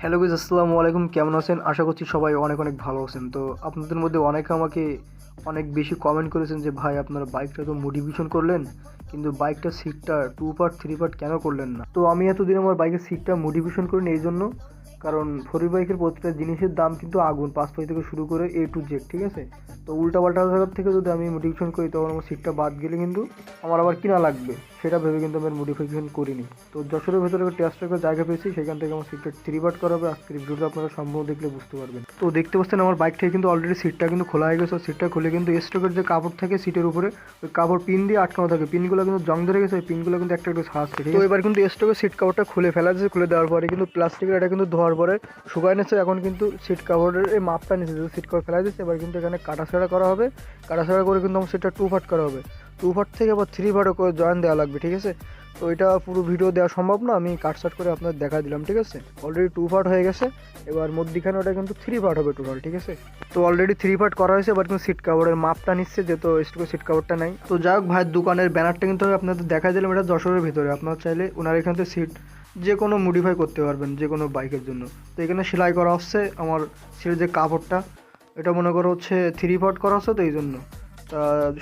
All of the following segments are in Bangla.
হ্যালো গাইস, আসসালামু আলাইকুম। কেমন আছেন? আশা করছি সবাই অনেক অনেক ভালো আছেন। তো আপনাদের মধ্যে অনেকে আমাকে অনেক বেশি কমেন্ট করেছেন যে ভাই আপনারা বাইকটা তো মডিফিকেশন করলেন, কিন্তু বাইকটার সিটটা 2 পার্ট 3 পার্ট কেন করলেন না? তো আমি এতদিন আমার বাইকের সিটটা মডিফিকেশন করিনি এই জন্য, কারণ ফোর বাইকের প্রতিটা জিনিসের দাম কিন্তু আগুন, 5 থেকে শুরু করে A to Z, ঠিক আছে? তো উল্টাপাল্টা জায়গার থেকে যদি আমি মডিফিকেশন করি তখন আমার সিটটা বাদ গেলে কিন্তু আমার আবার কিনা লাগবে, সেটা ভেবে কিন্তু আমি মডিফিকেশন করিনি। তো যশোরের ভেতরে টেস্ট একটা জায়গা পেয়েছি, সেখান থেকে আমার সিটটা 3 পার্ট করা হবে। আজকের ভিডিওটা আপনারা সম্ভব দেখলে বুঝতে পারবেন। তো দেখতে পাচ্ছেন আমার বাইক থেকে কিন্তু অলরেডি সিটটা কিন্তু খোলা হয়ে গেছে। সিটটা খুলে কিন্তু স্টকের যে কাপড় থাকে সিটের উপরে, ওই কাপড় পিন দিয়ে আটকানো থাকে, পিনগুলো কিন্তু জং ধরে গেছে, ওই পিনগুলো কিন্তু একটা একটু ছাড়ছে। তো এবার কিন্তু স্টকের সিট কাপড়টা খুলে ফেলা যাচ্ছে। খুলে দেওয়ার পরে কিন্তু প্লাস্টিকের এটা কিন্তু ধোয়ার পরে শুকায় নিচ্ছে। এখন কিন্তু সিট কাপড়ের এই মাপটা নিচ্ছে, যদি সিট কাপড় ফেলা দিচ্ছে। এবার কিন্তু এখানে কাটাছাড়া করা হবে, কাটাছাড়া করে কিন্তু আমার সিটটা 2 পার্ট করা হবে। 2 পার্ট থেকে আবার 3 পার্টও করে জয়েন দেওয়া লাগবে, ঠিক আছে? তো এটা পুরো ভিডিও দেওয়া সম্ভব না, আমি কাটসাট করে আপনাদের দেখা দিলাম, ঠিক আছে? অলরেডি 2 পার্ট হয়ে গেছে, এবার মধ্যিখানে ওটা কিন্তু 3 পার্ট হবে টোটাল, ঠিক আছে? তো অলরেডি 3 পার্ট করা হয়েছে। এবার কিন্তু সিট কাভারের মাপটা নিচ্ছে, যেহেতু স্টকে সিট কাভারটা নাই। তো যাই হোক, ভাইয়ের দোকানের ব্যানারটা কিন্তু আমি আপনাদের দেখা দিলাম, এটা যশোরের ভিতরে। আপনারা চাইলে ওনার এখান থেকে সিট যে কোনো মডিফাই করতে পারবেন যে কোনো বাইকের জন্য। তো এখানে সেলাই করা হচ্ছে আমার সিটের যে কাপড়টা, এটা মনে করো হচ্ছে 3 পার্ট করা হচ্ছে, তো এই জন্য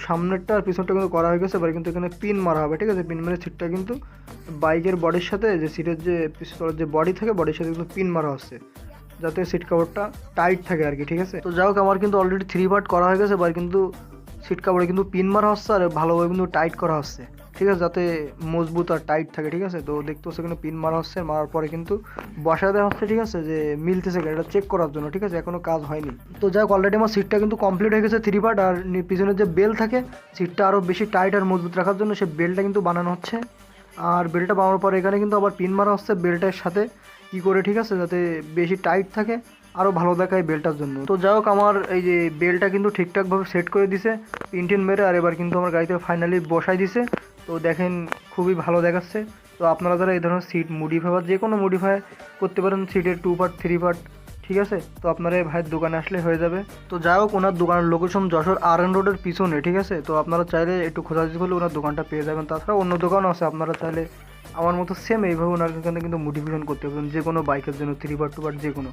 সামনেরটা আর পিছনটা কিন্তু করা হয়ে গেছে। এবার কিন্তু এখানে পিন মারা হবে, ঠিক আছে? পিন মানে সিটটা কিন্তু বাইকের বডির সাথে, যে সিটের যে পিছনের যে বডি থাকে, বডির সাথে কিন্তু পিন মারা হচ্ছে, যাতে সিট কাভারটা টাইট থাকে আর কি, ঠিক আছে? তো যাই হোক, আমার কিন্তু অলরেডি 3 পার্ট করা হয়ে গেছে। এবার কিন্তু সিট কাভারে কিন্তু পিন মারা হচ্ছে আর ভালোভাবে কিন্তু টাইট করা হচ্ছে, ঠিক আছে? যাতে মজবুত আর টাইট থাকে, ঠিক আছে? তো দেখতে হচ্ছে এখানে পিন মারা হচ্ছে, মারার পরে কিন্তু বসা দেওয়া হচ্ছে, ঠিক আছে? যে মিলতেছে কিনা এটা চেক করার জন্য, ঠিক আছে? এখনো কাজ হয়নি। তো যাই হোক, অলরেডি আমার সিটটা কিন্তু কমপ্লিট হয়ে গেছে 3 পার্ট। আর পিছনের যে বেল থাকে, সিটটা আরও বেশি টাইট আর মজবুত রাখার জন্য সে বেলটা কিন্তু বানানো হচ্ছে। আর বেলটা বানানোর পরে এখানে কিন্তু আবার পিন মারা হচ্ছে বেলটার সাথে কী করে, ঠিক আছে? যাতে বেশি টাইট থাকে, আরও ভালো দেখায় বেলটার জন্য। তো যাই হোক, আমার এই যে বেলটা কিন্তু ঠিকঠাকভাবে সেট করে দিছে পিন টিন মেরে, আর এবার কিন্তু আমার গাড়িতে ফাইনালি বসাই দিছে। তো দেখেন, খুবই ভালো দেখাচ্ছে। তো আপনারা যারা এই ধরনের সিট মডিফাই বা যে কোনো মডিফাই করতে পারেন সিটের 2 পার্ট 3 পার্ট, ঠিক আছে? তো আপনারা এই ভাইয়ের দোকানে আসলে হয়ে যাবে। তো যাই হোক, ওনার দোকানের লোকেশন যশোর RN রোডের পিছনে, ঠিক আছে? তো আপনারা চাইলে একটু খোঁজাখুঁজি করলে ওনার দোকানটা পেয়ে যাবেন। তাছাড়া অন্য দোকানও আছে, আপনারা চাইলে আমার মতো সেম এইভাবে ওনার এখানে কিন্তু মডিফিকেশন করতে পারেন যে কোনো বাইকের জন্য, 3 পার্ট 2 পার্ট যে কোনো।